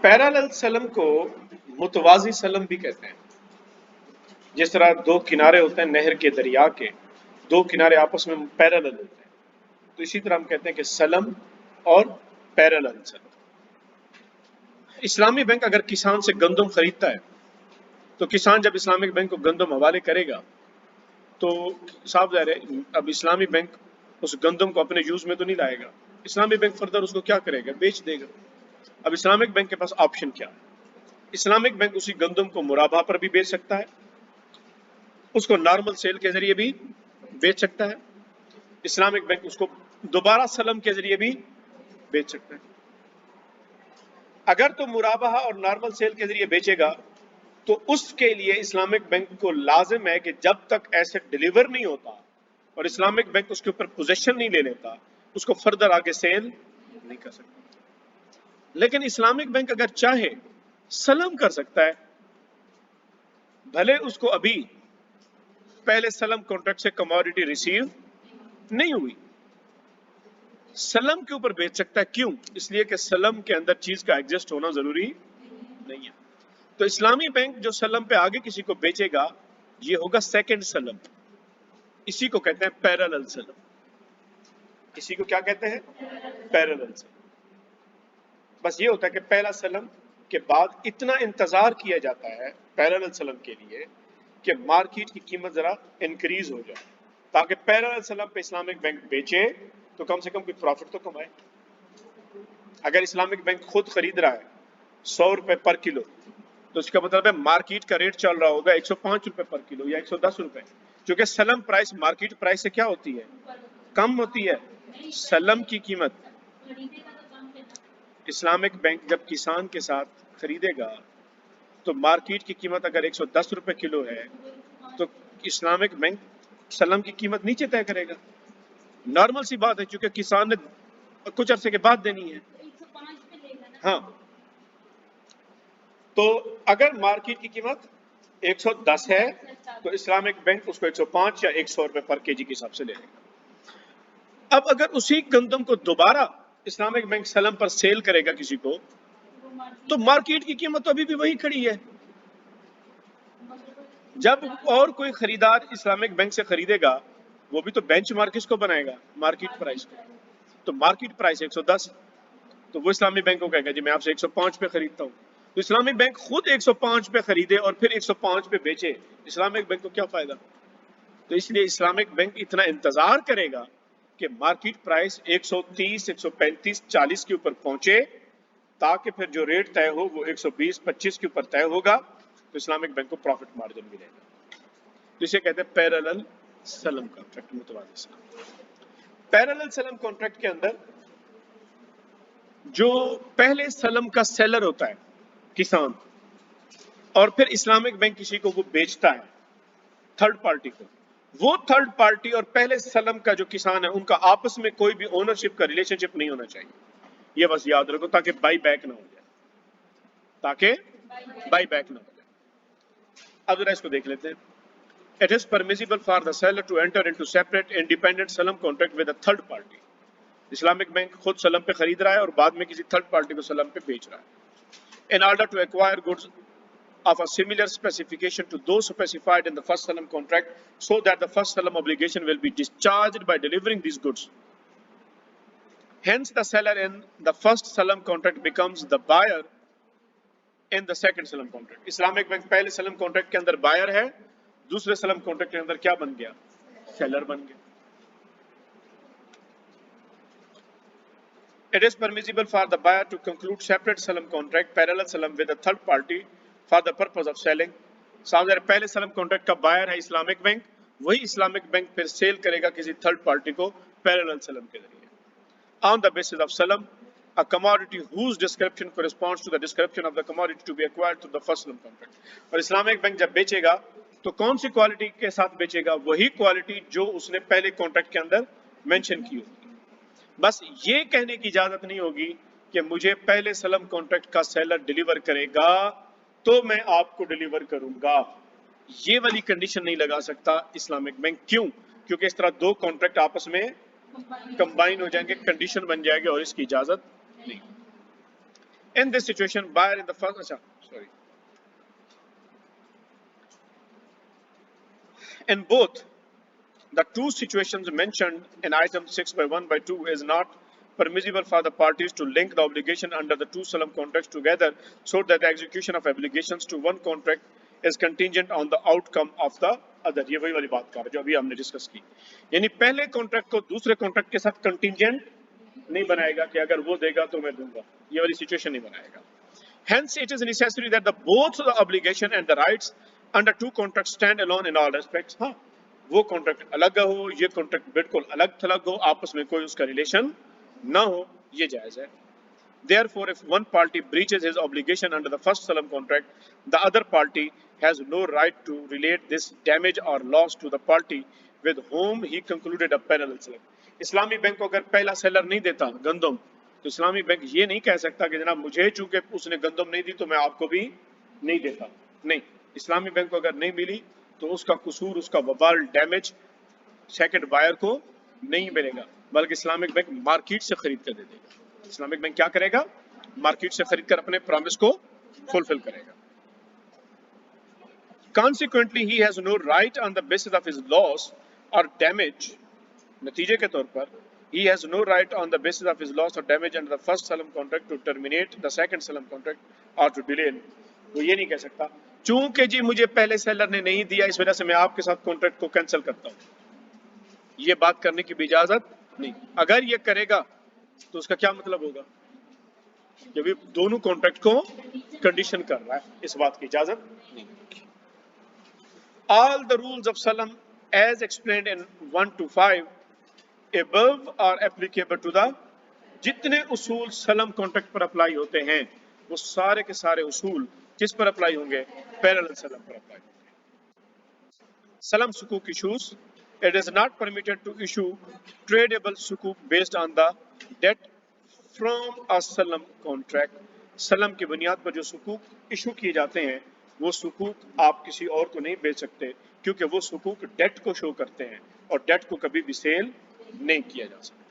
Parallel सलम को मुतवाजी सलम भी कहते हैं। जिस तरह दो किनारे होते हैं नहर के, दरिया के, दो किनारे आपस में पैरेलल होते हैं, तो इसी तरह हम कहते हैं कि सलम और पैरेलल सलम। इस्लामी बैंक अगर किसान से गंदम खरीदता है तो किसान जब इस्लामिक बैंक को गंदम हवाले करेगा तो साफ ज़ाहिर है अब इस्लामी बैंक उस गंदम को अपने यूज में तो नहीं लाएगा। इस्लामी बैंक फर्दर उसको क्या करेगा, बेच देगा। अब इस्लामिक बैंक के पास ऑप्शन क्या है? इस्लामिक बैंक उसी गंदम को मुराबा पर भी बेच सकता है, उसको नॉर्मल सेल के जरिए भी बेच सकता है, इस्लामिक बैंक उसको दोबारा सलम के जरिए भी बेच सकता है। अगर तो मुराबा और नॉर्मल सेल के जरिए बेचेगा तो उसके लिए इस्लामिक बैंक को लाजिम है कि जब तक एसेट डिलीवर नहीं होता और इस्लामिक बैंक उसके ऊपर पोजीशन नहीं ले लेता, उसको फर्दर आगे सेल नहीं कर सकता। लेकिन इस्लामिक बैंक अगर चाहे सलम कर सकता है, भले उसको अभी पहले सलम कॉन्ट्रैक्ट से कमोडिटी रिसीव नहीं हुई, सलम के ऊपर बेच सकता है। क्यों? इसलिए कि सलम के अंदर चीज का एग्जिस्ट होना जरूरी नहीं है। तो इस्लामी बैंक जो सलम पे आगे किसी को बेचेगा ये होगा सेकंड सलम, इसी को कहते हैं पैरेलल सलम। इसी को क्या कहते हैं? पैरेलल सलम। बस ये होता है कि पहला सलम के बाद इतना इंतजार किया जाता है पैरेलल सलम के लिए कि मार्केट की कीमत जरा इंक्रीज हो जाए, ताकि पैरेलल सलम पे इस्लामिक बैंक बेचे तो कम से कम कोई प्रॉफिट तो कमाए। अगर इस्लामिक बैंक खुद खरीद रहा है 100 रुपए पर किलो, तो इसका मतलब है मार्केट का रेट चल रहा होगा 105 रुपए पर किलो या 110 रुपए, क्योंकि सलम प्राइस मार्केट प्राइस से क्या होती है? कम होती है। सलम की कीमत इस्लामिक बैंक जब किसान के साथ खरीदेगा तो मार्केट की कीमत अगर 110 रुपए किलो है तो इस्लामिक बैंक सलम की कीमत नीचे तय करेगा। नॉर्मल सी बात है, क्योंकि किसान ने कुछ अरसे के बाद देनी है। हाँ, तो अगर मार्केट की कीमत 110 है तो इस्लामिक बैंक उसको 105 या 100 रुपए पर केजी के हिसाब से ले लेगा। अब अगर उसी गंदम को दोबारा इस्लामिक बैंक सलम पर सेल करेगा किसी को, तो मार्केट की कीमत तो अभी भी वही खड़ी है। जब और कोई खरीदार इस्लामिक बैंक से खरीदेगा वो भी तो बेंचमार्क इसको बनाएगा मार्केट प्राइस को, तो मार्केट प्राइस 110, तो वो इस्लामी बैंक को कहेगा जी मैं आपसे 105 पे खरीदता हूँ। तो इस्लामिक बैंक खुद 105 पे खरीदे और फिर 105 पे बेचे, इस्लामिक बैंक को क्या फायदा? तो इसलिए इस्लामिक बैंक इतना इंतजार करेगा कि मार्केट प्राइस 130, 135, 40 के ऊपर पहुंचे, ताकि फिर जो रेट तय हो वो 120, 25 के ऊपर तय होगा, तो इस्लामिक बैंक को प्रॉफिट मार्जिन मिलेगा। तो इसे कहते हैं पैरेलल सलम कॉन्ट्रैक्ट, मुतवाज़ी सलम। पैरेलल सलम कॉन्ट्रैक्ट के अंदर जो पहले सलम का सेलर होता है किसान, और फिर इस्लामिक बैंक किसी को वो बेचता है थर्ड पार्टी को, वो थर्ड पार्टी और पहले सलम का जो किसान है उनका आपस में कोई भी ओनरशिप का रिलेशनशिप नहीं होना चाहिए। ये बस याद रखो, ताकि बाई बैक ना हो जाए, ताकि बाई बैक ना हो जाए। अब जरा इसको देख लेते हैं। It is permissible for the seller to enter into separate independent salam contract with a third party. Islamic bank खुद सलम पे खरीद रहा है और बाद में किसी थर्ड पार्टी को सलम पे बेच रहा है। In order to acquire goods of a similar specification to those specified in the first salam contract, so that the first salam obligation will be discharged by delivering these goods. Hence, the seller in the first salam contract becomes the buyer in the second salam contract. Islamic bank पहले salam contract के अंदर buyer है, दूसरे salam contract के अंदर क्या बन गया? Seller बन गया। It is permissible for the buyer to conclude separate salam contract, parallel salam with a third party for the purpose of selling. सामने पहले सलम कॉन्ट्रैक्ट का बायर है इस्लामिक बैंक, वही इस्लामिक बैंक फिर सेल करेगा किसी थर्ड पार्टी को पैरेलल सलम के जरिए। On the basis of salam, a commodity whose description corresponds to the description of the commodity to be acquired through the first salam contract. और Islamic bank जब बेचेगा तो कौन सी क्वालिटी के साथ बेचेगा? वही क्वालिटी जो उसने पहले कॉन्ट्रैक्ट के अंदर मेंशन की होगी। बस ये कहने की इजाजत नहीं होगी कि मुझे पहले सलम कॉन्ट्रैक्ट का सेलर डिलीवर करेगा तो मैं आपको डिलीवर करूंगा, ये वाली कंडीशन नहीं लगा सकता इस्लामिक बैंक। क्यों? क्योंकि इस तरह दो कॉन्ट्रैक्ट आपस में कंबाइन हो जाएंगे, कंडीशन बन जाएगी और इसकी इजाजत नहीं। In this situation, buyer in the first, in both the two situations mentioned in item 6 by 1 by 2 is not permissible for the parties to link the obligation under the two solemn contracts together so that the execution of obligations to one contract is contingent on the outcome of the other. ये वही वाली बात कर रहे जो अभी हमने discuss की, यानी पहले कॉन्ट्रैक्ट को दूसरे कॉन्ट्रैक्ट के साथ कंटिंजेंट नहीं बनाएगा कि अगर वो देगा तो मैं दूंगा, ये वाली सिचुएशन नहीं बनाएगा. Hence, it is necessary that both the obligation and the rights under two contracts stand alone in all respects. हाँ, वो कॉन्ट्रैक्ट अलग हो, ये कॉन्ट्रैक्ट बिल्कुल अलग थलग हो, आपस में कोई उसका रिलेशन ना हो, ये जायज है. Therefore, if one party breaches his obligation under the first solemn contract, the other party has no right to relate this damage or loss to the party with whom he concluded a parallel sale. Islami bank को अगर पहला seller नहीं देता गंदम, तो इस्लामी bank ये नहीं कह सकता कि जनाब मुझे चूंकि उसने गंदम नहीं दी तो मैं आपको भी नहीं देता. नहीं, इस्लामी बैंक को अगर नहीं मिली तो उसका कसूर, उसका वबाल, डैमेज सेकंड बायर को नहीं मिलेगा, बल्कि इस्लामिक बैंक मार्केट से खरीद कर दे देगा. इस्लामिक बैंक क्या करेगा? मार्केट से खरीद कर अपने प्रॉमिस को फुलफिल करेगा. Consequently, he has no right on the basis of his loss or damage. नतीजे के तौर पर he has no right on the basis of his loss or damage under the first solemn contract to terminate the second solemn contract or to delay. वो ये नहीं कह सकता चूंकि जी मुझे पहले सेलर ने नहीं दिया इस वजह से मैं आपके साथ कॉन्ट्रैक्ट को कैंसिल करता हूं. ये बात करने की भी इजाजत नहीं. अगर ये करेगा तो उसका क्या मतलब होगा? कि भी दोनों कॉन्ट्रैक्ट को कंडीशन कर रहा है, इस बात की इजाजत नहीं. All the rules of Salam as explained in 1 to 5 above are applicable to the, जितने उसूल सलम कॉन्ट्रैक्ट पर अप्लाई होते हैं वो सारे के सारे उसूल किस पर अप्लाई होंगे? पैरेलल सलम पर अप्लाई होंगे. सलम सुकूक issues. It is not permitted to issue tradable sukuk based on the debt from a salam contract. सलम की बुनियाद पर जो सुकूक इशू किए जाते हैं वो सुकूक आप किसी और को नहीं बेच सकते, क्योंकि वो सुकूक डेट को शो करते हैं और डेट को कभी भी सेल नहीं किया जा सकता.